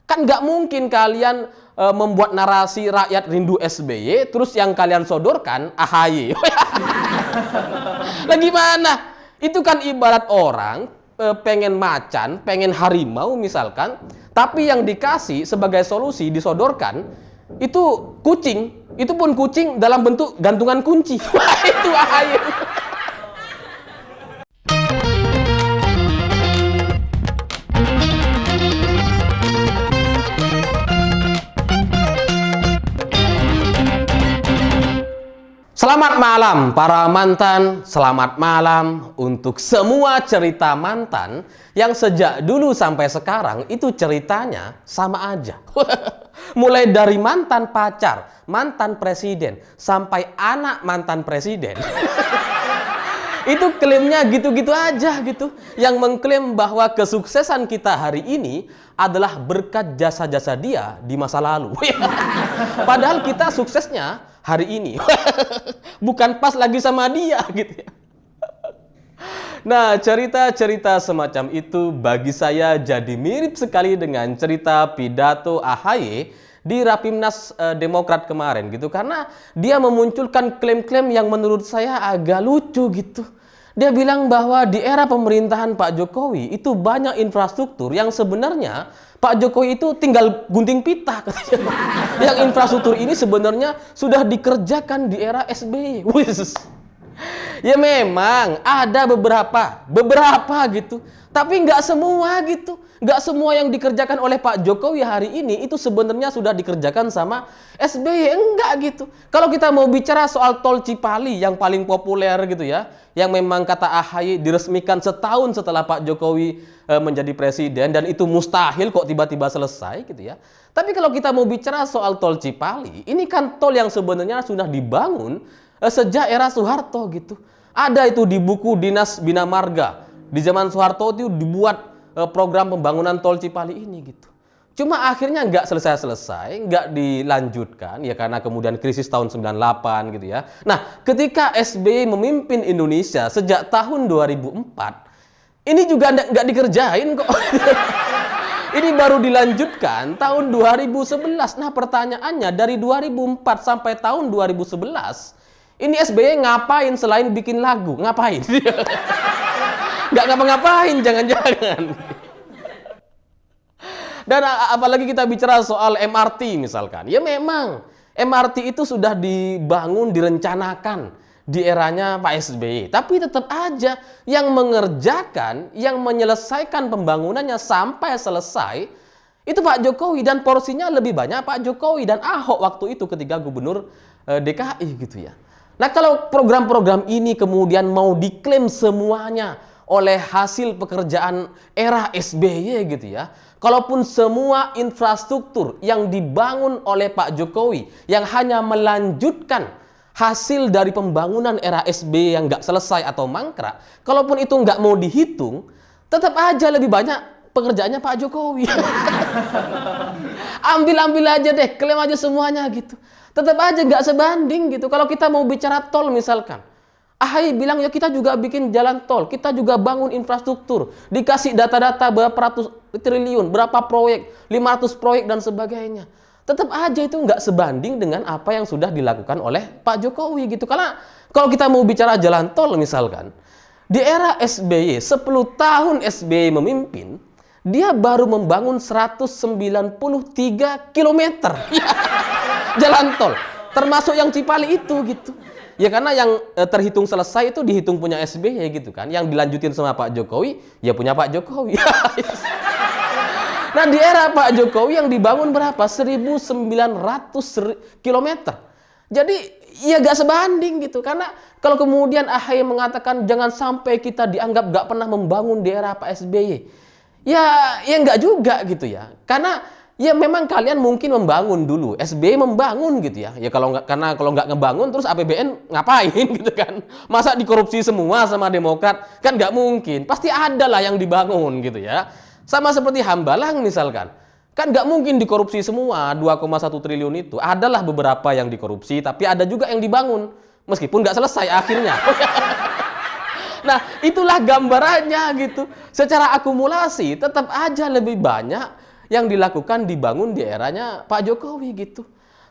Kan nggak mungkin kalian membuat narasi rakyat rindu SBY, terus yang kalian sodorkan AHY. Lah gimana? Itu kan ibarat orang pengen macan, pengen harimau misalkan, tapi yang dikasih sebagai solusi disodorkan itu kucing. Itu pun kucing dalam bentuk gantungan kunci. Wah, itu AHY. Selamat malam para mantan, selamat malam untuk semua cerita mantan yang sejak dulu sampai sekarang itu ceritanya sama aja. Mulai dari mantan pacar, mantan presiden, sampai anak mantan presiden. Itu klaimnya gitu-gitu aja gitu. Yang mengklaim bahwa kesuksesan kita hari ini adalah berkat jasa-jasa dia di masa lalu. Padahal kita suksesnya hari ini. Bukan pas lagi sama dia gitu ya. Nah, cerita-cerita semacam itu bagi saya jadi mirip sekali dengan cerita pidato AHY di Rapimnas Demokrat kemarin gitu. Karena dia memunculkan klaim-klaim yang menurut saya agak lucu gitu. Dia bilang bahwa di era pemerintahan Pak Jokowi itu banyak infrastruktur yang sebenarnya Pak Jokowi itu tinggal gunting pita katanya. Yang infrastruktur ini sebenarnya sudah dikerjakan di era SBY. Ya memang ada beberapa gitu. Tapi nggak semua gitu. Nggak semua yang dikerjakan oleh Pak Jokowi hari ini itu sebenarnya sudah dikerjakan sama SBY. Enggak gitu. Kalau kita mau bicara soal tol Cipali yang paling populer gitu ya, yang memang kata AHY diresmikan setahun setelah Pak Jokowi menjadi presiden, dan itu mustahil kok tiba-tiba selesai gitu ya. Tapi kalau kita mau bicara soal tol Cipali, ini kan tol yang sebenarnya sudah dibangun sejak era Soeharto gitu. Ada itu di buku Dinas Bina Marga. Di zaman Soeharto itu dibuat program pembangunan tol Cipali ini gitu. Cuma akhirnya nggak selesai-selesai, nggak dilanjutkan ya karena kemudian krisis tahun 98 gitu ya. Nah, ketika SBY memimpin Indonesia sejak tahun 2004, ini juga nggak dikerjain kok. Ini baru dilanjutkan tahun 2011. Nah, pertanyaannya dari 2004 sampai tahun 2011, ini SBY ngapain selain bikin lagu? Ngapain? Nggak ngapa-ngapain, jangan-jangan. Dan apalagi kita bicara soal MRT misalkan. Ya memang, MRT itu sudah dibangun, direncanakan di eranya Pak SBY. Tapi tetap aja yang mengerjakan, yang menyelesaikan pembangunannya sampai selesai, itu Pak Jokowi. Dan porsinya lebih banyak Pak Jokowi dan Ahok waktu itu ketika gubernur DKI gitu ya. Nah, kalau program-program ini kemudian mau diklaim semuanya oleh hasil pekerjaan era SBY gitu ya. Kalaupun semua infrastruktur yang dibangun oleh Pak Jokowi yang hanya melanjutkan hasil dari pembangunan era SBY yang nggak selesai atau mangkrak, kalaupun itu nggak mau dihitung, tetap aja lebih banyak pekerjaannya Pak Jokowi. Ambil aja deh, klaim aja semuanya gitu. Tetap aja nggak sebanding gitu. Kalau kita mau bicara tol misalkan, AHY bilang ya kita juga bikin jalan tol, kita juga bangun infrastruktur, dikasih data-data berapa ratus triliun, berapa proyek, 500 proyek dan sebagainya. Tetap aja itu nggak sebanding dengan apa yang sudah dilakukan oleh Pak Jokowi gitu. Karena kalau kita mau bicara jalan tol misalkan, di era SBY, 10 tahun SBY memimpin, dia baru membangun 193 km jalan tol, termasuk yang Cipali itu gitu. Ya karena yang terhitung selesai itu dihitung punya SBY gitu kan. Yang dilanjutin sama Pak Jokowi, ya punya Pak Jokowi. Nah, di era Pak Jokowi yang dibangun berapa? 1.900 km. Jadi, ya gak sebanding gitu. Karena kalau kemudian AHY mengatakan jangan sampai kita dianggap gak pernah membangun di era Pak SBY. Ya gak juga gitu ya. Karena ya memang kalian mungkin membangun dulu, SBY membangun gitu ya. Ya kalau nggak ngebangun terus APBN ngapain gitu kan? Masa dikorupsi semua sama Demokrat? Kan nggak mungkin. Pasti ada lah yang dibangun gitu ya. Sama seperti Hambalang misalkan. Kan nggak mungkin dikorupsi semua 2,1 triliun itu. Adalah beberapa yang dikorupsi, tapi ada juga yang dibangun. Meskipun nggak selesai akhirnya. Nah, itulah gambarannya gitu. Secara akumulasi tetap aja lebih banyak yang dilakukan dibangun di eranya Pak Jokowi gitu.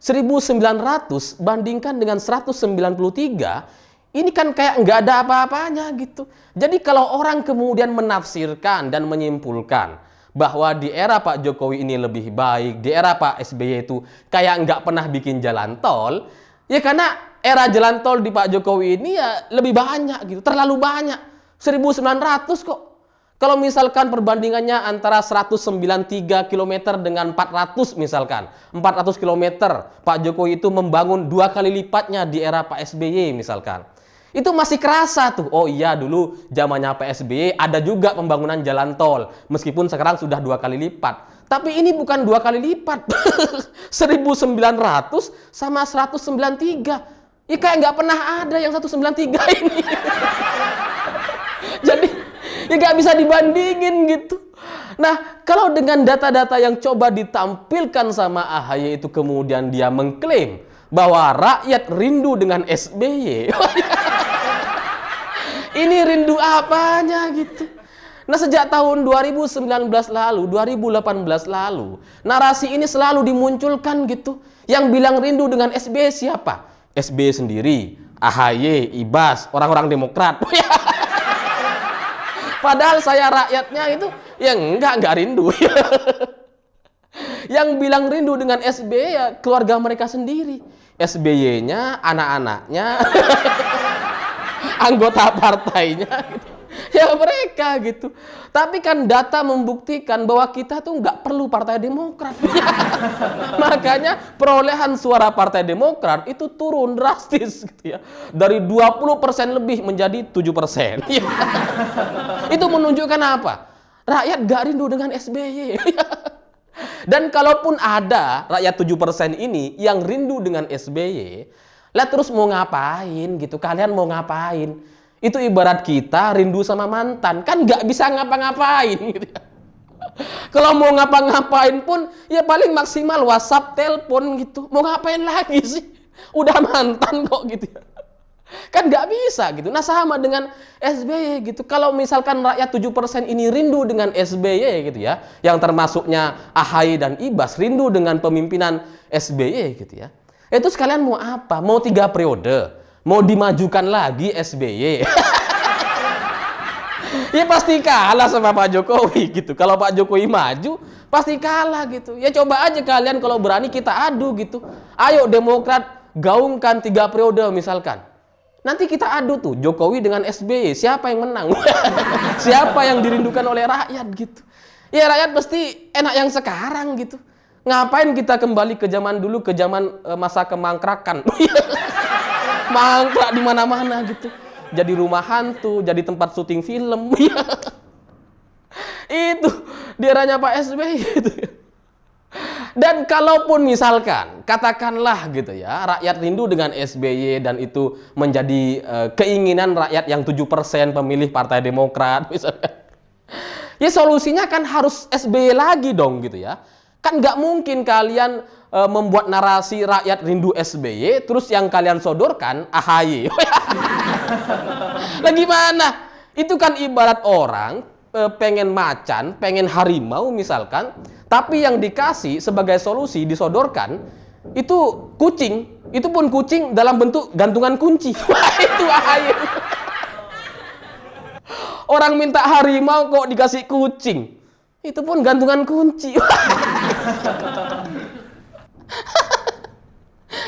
1900 bandingkan dengan 193, ini kan kayak nggak ada apa-apanya gitu. Jadi kalau orang kemudian menafsirkan dan menyimpulkan bahwa di era Pak Jokowi ini lebih baik, di era Pak SBY itu kayak nggak pernah bikin jalan tol, ya karena era jalan tol di Pak Jokowi ini ya lebih banyak gitu, terlalu banyak. 1900 kok. Kalau misalkan perbandingannya antara 193 km dengan 400 misalkan, 400 km, Pak Jokowi itu membangun 2 kali lipatnya di era Pak SBY misalkan. Itu masih kerasa tuh. Oh iya, dulu zamannya Pak SBY ada juga pembangunan jalan tol, meskipun sekarang sudah 2 kali lipat. Tapi ini bukan 2 kali lipat. 1900 sama 193. Ya kayak nggak pernah ada yang 193 ini. Jadi ya nggak bisa dibandingin gitu. Nah, kalau dengan data-data yang coba ditampilkan sama AHY itu kemudian dia mengklaim bahwa rakyat rindu dengan SBY. Ini rindu apanya gitu. Nah, sejak tahun 2019 lalu, 2018 lalu, narasi ini selalu dimunculkan gitu. Yang bilang rindu dengan SBY siapa? SBY sendiri, AHY, Ibas, orang-orang Demokrat. Padahal saya rakyatnya itu ya enggak rindu. Yang bilang rindu dengan SBY ya keluarga mereka sendiri. SBY-nya, anak-anaknya, anggota partainya gitu. Ya mereka gitu. Tapi kan data membuktikan bahwa kita tuh nggak perlu Partai Demokrat. Makanya perolehan suara Partai Demokrat itu turun drastis gitu ya. Dari 20% lebih menjadi 7%. Itu menunjukkan apa? Rakyat nggak rindu dengan SBY. Dan kalaupun ada rakyat 7% ini yang rindu dengan SBY, lah terus mau ngapain gitu? Kalian mau ngapain? Itu ibarat kita rindu sama mantan, kan nggak bisa ngapa-ngapain gitu ya. Kalau mau ngapa-ngapain pun ya paling maksimal WhatsApp, telepon gitu. Mau ngapain lagi sih? Udah mantan kok gitu ya. Kan nggak bisa gitu. Nah sama dengan SBY gitu. Kalau misalkan rakyat 7% ini rindu dengan SBY gitu ya, yang termasuknya AHY dan Ibas rindu dengan pemimpinan SBY gitu ya. Itu sekalian mau apa? Mau 3 periode? Mau dimajukan lagi SBY? Ya pasti kalah sama Pak Jokowi gitu. Kalau Pak Jokowi maju, pasti kalah gitu. Ya coba aja kalian kalau berani kita adu gitu. Ayo Demokrat gaungkan 3 periode misalkan. Nanti kita adu tuh Jokowi dengan SBY, siapa yang menang? Siapa yang dirindukan oleh rakyat gitu. Ya rakyat pasti enak yang sekarang gitu. Ngapain kita kembali ke zaman dulu, ke zaman masa kemangkrakan? Mangkrak di mana-mana gitu. Jadi rumah hantu, jadi tempat syuting film. Itu di eranya Pak SBY gitu. Dan kalaupun misalkan katakanlah gitu ya, rakyat rindu dengan SBY dan itu menjadi keinginan rakyat yang 7% pemilih Partai Demokrat misalkan. Ya solusinya kan harus SBY lagi dong gitu ya. Kan nggak mungkin kalian membuat narasi rakyat rindu SBY, terus yang kalian sodorkan AHY. Lah gimana? Itu kan ibarat orang pengen macan, pengen harimau misalkan, tapi yang dikasih sebagai solusi disodorkan itu kucing. Itu pun kucing dalam bentuk gantungan kunci. Itu AHY. Orang minta harimau kok dikasih kucing. Itu pun gantungan kunci.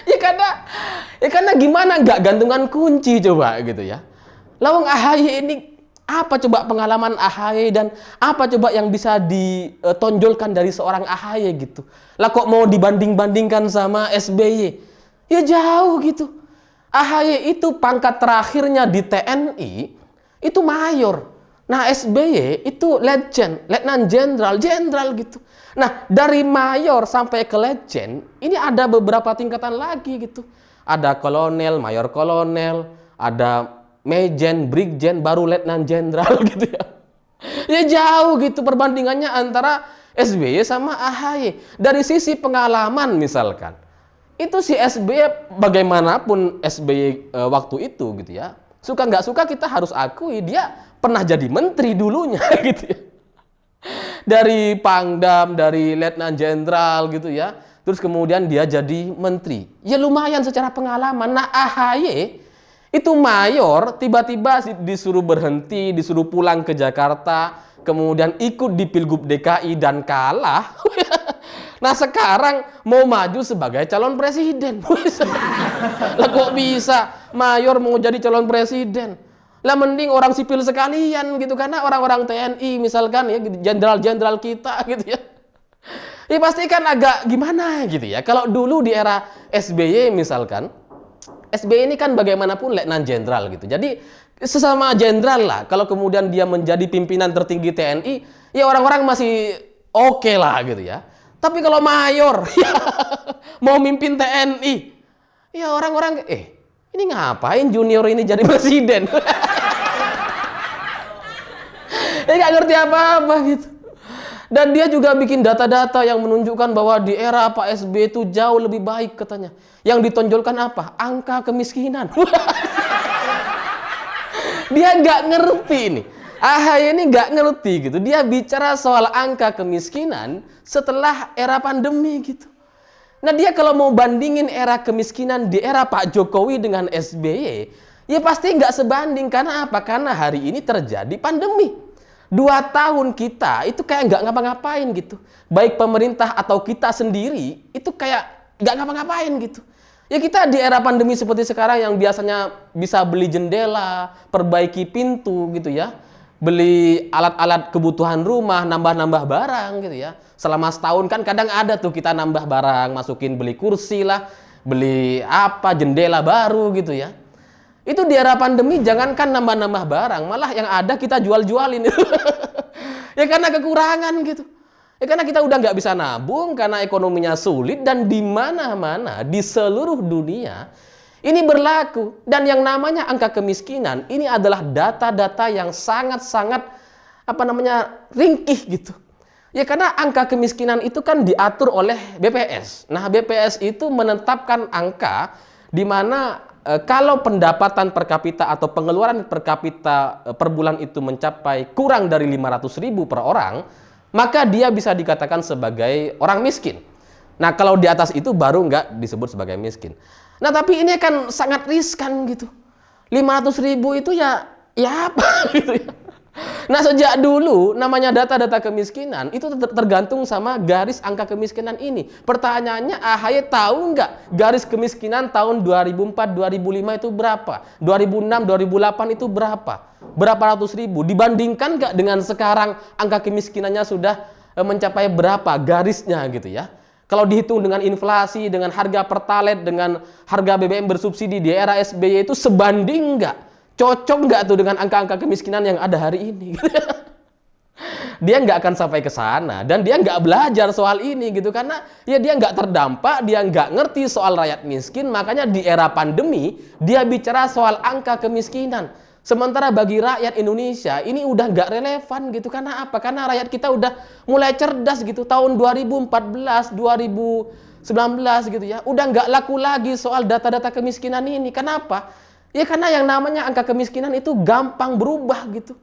Ya karena gimana nggak gantungan kunci coba gitu ya. Lawang AHY ini apa coba pengalaman AHY dan apa coba yang bisa ditonjolkan dari seorang AHY gitu. Lah kok mau dibanding-bandingkan sama SBY? Ya jauh gitu. AHY itu pangkat terakhirnya di TNI itu mayor. Nah SBY itu legend, letnan jenderal gitu. Nah dari mayor sampai ke legend ini ada beberapa tingkatan lagi gitu. Ada kolonel, mayor kolonel, ada mejen, brigjen, baru letnan jenderal gitu ya. Ya jauh gitu perbandingannya antara SBY sama AHY. Dari sisi pengalaman misalkan, itu si SBY bagaimanapun SBY waktu itu gitu ya. Suka nggak suka kita harus akui dia pernah jadi menteri dulunya gitu ya. Dari Pangdam, dari Letnan Jenderal gitu ya. Terus kemudian dia jadi menteri. Ya lumayan secara pengalaman. Nah AHY itu mayor, tiba-tiba disuruh berhenti, disuruh pulang ke Jakarta, kemudian ikut di Pilgub DKI dan kalah. Nah sekarang mau maju sebagai calon presiden. Lah kok bisa mayor mau jadi calon presiden? Lah mending orang sipil sekalian gitu, karena orang-orang TNI misalkan ya, jenderal-jenderal kita gitu ya. Ya pasti kan agak gimana gitu ya. Kalau dulu di era SBY misalkan, SBY ini kan bagaimanapun letnan jenderal gitu. Jadi sesama jenderal lah. Kalau kemudian dia menjadi pimpinan tertinggi TNI, ya orang-orang masih oke lah gitu ya. Tapi kalau mayor ya, mau mimpin TNI, ya orang-orang ini ngapain junior ini jadi presiden? Ya nggak ngerti apa-apa gitu. Dan dia juga bikin data-data yang menunjukkan bahwa di era Pak SBY itu jauh lebih baik katanya. Yang ditonjolkan apa? Angka kemiskinan. Dia nggak ngerti ini. AHY ini nggak ngerti gitu. Dia bicara soal angka kemiskinan setelah era pandemi gitu. Nah dia kalau mau bandingin era kemiskinan di era Pak Jokowi dengan SBY, ya pasti nggak sebanding. Karena apa? Karena hari ini terjadi pandemi. 2 tahun kita itu kayak nggak ngapa-ngapain gitu. Baik pemerintah atau kita sendiri itu kayak nggak ngapa-ngapain gitu. Ya kita di era pandemi seperti sekarang yang biasanya bisa beli jendela, perbaiki pintu gitu ya. Beli alat-alat kebutuhan rumah, nambah-nambah barang gitu ya. Selama setahun kan kadang ada tuh kita nambah barang, masukin beli kursi lah, beli apa, jendela baru gitu ya. Itu di era pandemi jangankan nambah-nambah barang, malah yang ada kita jual-jualin. Ya karena kekurangan gitu. Ya karena kita udah nggak bisa nabung, karena ekonominya sulit, dan di mana-mana, di seluruh dunia, ini berlaku. Dan yang namanya angka kemiskinan, ini adalah data-data yang sangat-sangat, ringkih gitu. Ya karena angka kemiskinan itu kan diatur oleh BPS. Nah BPS itu menetapkan angka di mana kalau pendapatan per kapita atau pengeluaran per kapita per bulan itu mencapai kurang dari 500.000 per orang, maka dia bisa dikatakan sebagai orang miskin. Nah kalau di atas itu baru nggak disebut sebagai miskin. Nah tapi ini kan sangat riskan gitu. 500.000 itu ya apa gitu ya. Nah sejak dulu namanya data-data kemiskinan itu tergantung sama garis angka kemiskinan ini. Pertanyaannya, AHY tahu nggak garis kemiskinan tahun 2004-2005 itu berapa? 2006-2008 itu berapa? Berapa ratus ribu? Dibandingkan nggak dengan sekarang angka kemiskinannya sudah mencapai berapa garisnya gitu ya? Kalau dihitung dengan inflasi, dengan harga pertalite, dengan harga BBM bersubsidi di era SBY itu sebanding nggak? Cocok nggak tuh dengan angka-angka kemiskinan yang ada hari ini? Dia nggak akan sampai ke sana, dan dia nggak belajar soal ini gitu, karena ya dia nggak terdampak, dia nggak ngerti soal rakyat miskin. Makanya di era pandemi dia bicara soal angka kemiskinan. Sementara bagi rakyat Indonesia ini udah nggak relevan gitu. Karena apa? Karena rakyat kita udah mulai cerdas gitu. Tahun 2014, 2019 gitu ya, udah nggak laku lagi soal data-data kemiskinan ini. Kenapa? Ya karena yang namanya angka kemiskinan itu gampang berubah gitu.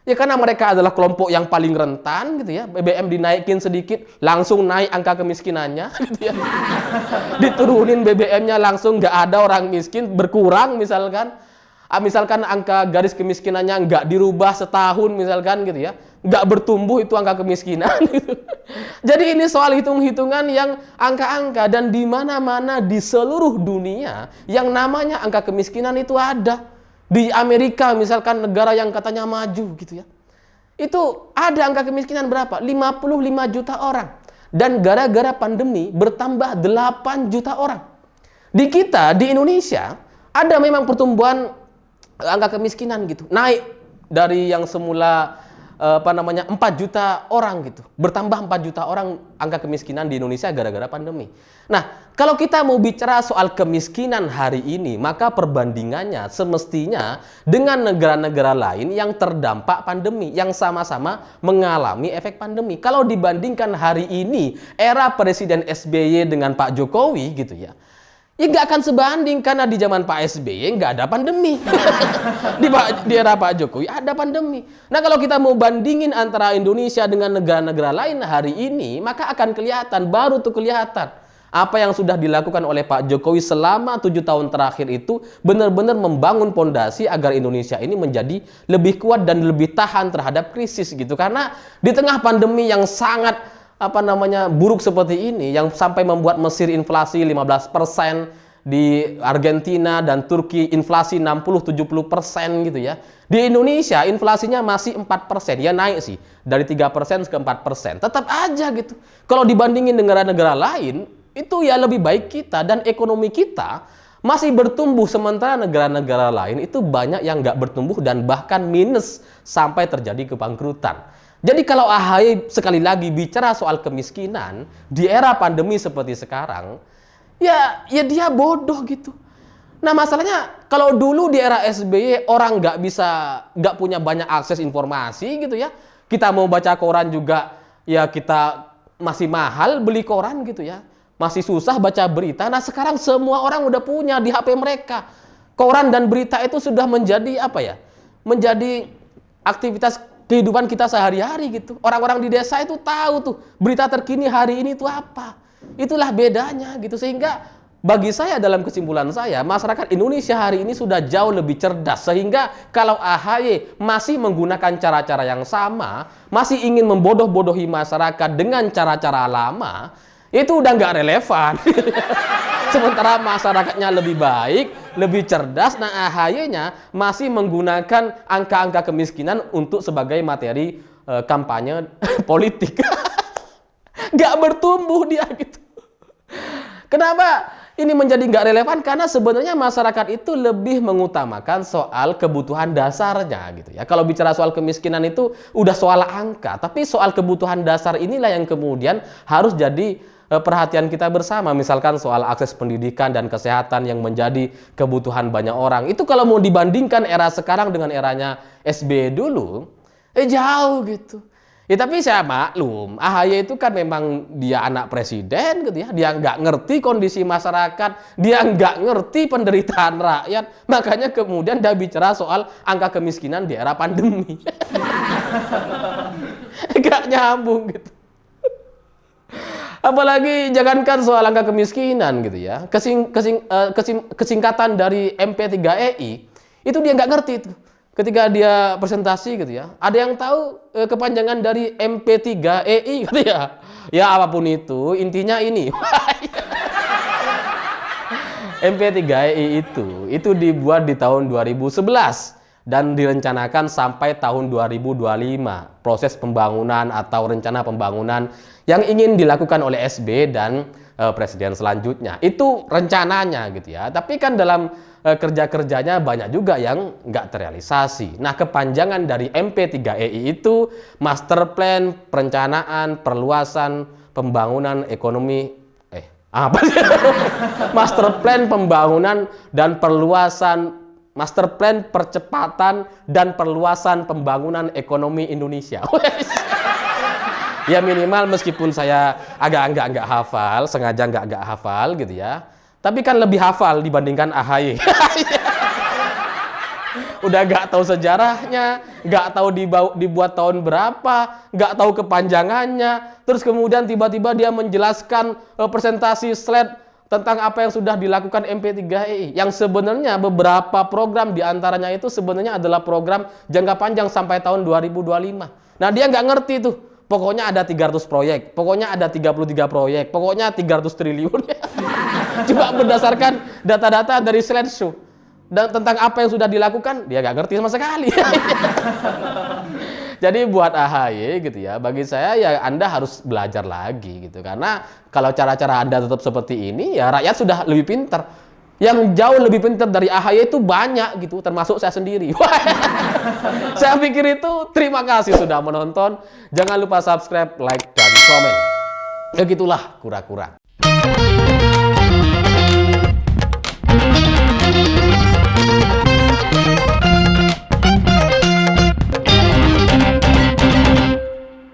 Ya karena mereka adalah kelompok yang paling rentan gitu ya. BBM dinaikin sedikit langsung naik angka kemiskinannya gitu ya. Diturunin BBM-nya langsung nggak ada orang miskin, berkurang misalkan. Misalkan angka garis kemiskinannya nggak dirubah setahun misalkan gitu ya. Nggak bertumbuh itu angka kemiskinan gitu. Jadi ini soal hitung-hitungan yang angka-angka, dan di mana-mana di seluruh dunia yang namanya angka kemiskinan itu ada. Di Amerika misalkan, negara yang katanya maju gitu ya. Itu ada angka kemiskinan berapa? 55 juta orang. Dan gara-gara pandemi bertambah 8 juta orang. Di kita, di Indonesia, ada memang pertumbuhan angka kemiskinan gitu. Naik dari yang semula 4 juta orang gitu. Bertambah 4 juta orang angka kemiskinan di Indonesia gara-gara pandemi. Nah, kalau kita mau bicara soal kemiskinan hari ini, maka perbandingannya semestinya dengan negara-negara lain yang terdampak pandemi, yang sama-sama mengalami efek pandemi. Kalau dibandingkan hari ini, era Presiden SBY dengan Pak Jokowi gitu ya, Ya nggak akan sebanding, karena di zaman Pak SBY nggak ada pandemi. Di era Pak Jokowi ada pandemi. Nah, kalau kita mau bandingin antara Indonesia dengan negara-negara lain hari ini, maka akan kelihatan, baru tuh kelihatan. Apa yang sudah dilakukan oleh Pak Jokowi selama 7 tahun terakhir itu benar-benar membangun pondasi agar Indonesia ini menjadi lebih kuat dan lebih tahan terhadap krisis gitu. Karena di tengah pandemi yang sangat buruk seperti ini, yang sampai membuat Mesir inflasi 15%, di Argentina dan Turki inflasi 60-70% gitu ya. Di Indonesia inflasinya masih 4%, ya naik sih dari 3% ke 4%. Tetap aja gitu. Kalau dibandingin negara-negara lain, itu ya lebih baik kita, dan ekonomi kita masih bertumbuh, sementara negara-negara lain itu banyak yang nggak bertumbuh dan bahkan minus sampai terjadi kebangkrutan. Jadi kalau AHY sekali lagi bicara soal kemiskinan di era pandemi seperti sekarang, ya dia bodoh gitu. Nah, masalahnya kalau dulu di era SBY orang nggak punya banyak akses informasi gitu ya. Kita mau baca koran juga ya kita masih mahal beli koran gitu ya. Masih susah baca berita. Nah, sekarang semua orang udah punya di HP mereka. Koran dan berita itu sudah menjadi menjadi aktivitas kehidupan kita sehari-hari gitu. Orang-orang di desa itu tahu tuh berita terkini hari ini itu apa. Itulah bedanya gitu. Sehingga bagi saya, dalam kesimpulan saya, masyarakat Indonesia hari ini sudah jauh lebih cerdas. Sehingga kalau AHY masih menggunakan cara-cara yang sama, masih ingin membodoh-bodohi masyarakat dengan cara-cara lama, itu udah nggak relevan. Sementara masyarakatnya lebih baik, lebih cerdas, nah AHY-nya masih menggunakan angka-angka kemiskinan untuk sebagai materi kampanye politik. Nggak bertumbuh dia gitu. Kenapa ini menjadi nggak relevan? Karena sebenarnya masyarakat itu lebih mengutamakan soal kebutuhan dasarnya gitu ya. Kalau bicara soal kemiskinan itu udah soal angka, tapi soal kebutuhan dasar inilah yang kemudian harus jadi perhatian kita bersama. Misalkan soal akses pendidikan dan kesehatan yang menjadi kebutuhan banyak orang. Itu kalau mau dibandingkan era sekarang dengan eranya SBY dulu, jauh gitu. Ya tapi saya maklum, AHY itu kan memang dia anak presiden gitu ya. Dia nggak ngerti kondisi masyarakat, dia nggak ngerti penderitaan rakyat. Makanya kemudian dia bicara soal angka kemiskinan di era pandemi. Nggak nyambung gitu. Apalagi jangankan soal angka kemiskinan gitu ya. Kesingkatan dari MP3EI itu dia nggak ngerti itu. Ketika dia presentasi gitu ya. Ada yang tahu kepanjangan dari MP3EI gitu ya. Ya apapun itu, intinya ini. MP3EI itu dibuat di tahun 2011 dan direncanakan sampai tahun 2025. Proses pembangunan atau rencana pembangunan yang ingin dilakukan oleh SBY dan presiden selanjutnya. Itu rencananya gitu ya. Tapi kan dalam kerja-kerjanya banyak juga yang nggak terrealisasi. Nah, kepanjangan dari MP3EI itu Master Plan Perencanaan Perluasan Pembangunan Ekonomi Master Plan Pembangunan dan Perluasan Master Plan Percepatan dan Perluasan Pembangunan Ekonomi Indonesia. Ya minimal meskipun saya agak hafal, sengaja nggak hafal gitu ya. Tapi kan lebih hafal dibandingkan AHY. Udah nggak tahu sejarahnya, nggak tahu dibuat tahun berapa, nggak tahu kepanjangannya. Terus kemudian tiba-tiba dia menjelaskan presentasi slide tentang apa yang sudah dilakukan MP3EI. Yang sebenarnya beberapa program diantaranya itu sebenarnya adalah program jangka panjang sampai tahun 2025. Nah dia nggak ngerti tuh. Pokoknya ada 300 proyek, pokoknya ada 33 proyek, pokoknya 300 triliun. Cuma berdasarkan data-data dari slideshow. Dan tentang apa yang sudah dilakukan, dia nggak ngerti sama sekali. Jadi buat AHY gitu ya, bagi saya ya Anda harus belajar lagi gitu. Karena kalau cara-cara Anda tetap seperti ini, ya rakyat sudah lebih pintar. Yang jauh lebih pintar dari AHY itu banyak gitu, termasuk saya sendiri. Saya pikir itu. Terima kasih sudah menonton. Jangan lupa subscribe, like, dan komen. Begitulah kura-kura.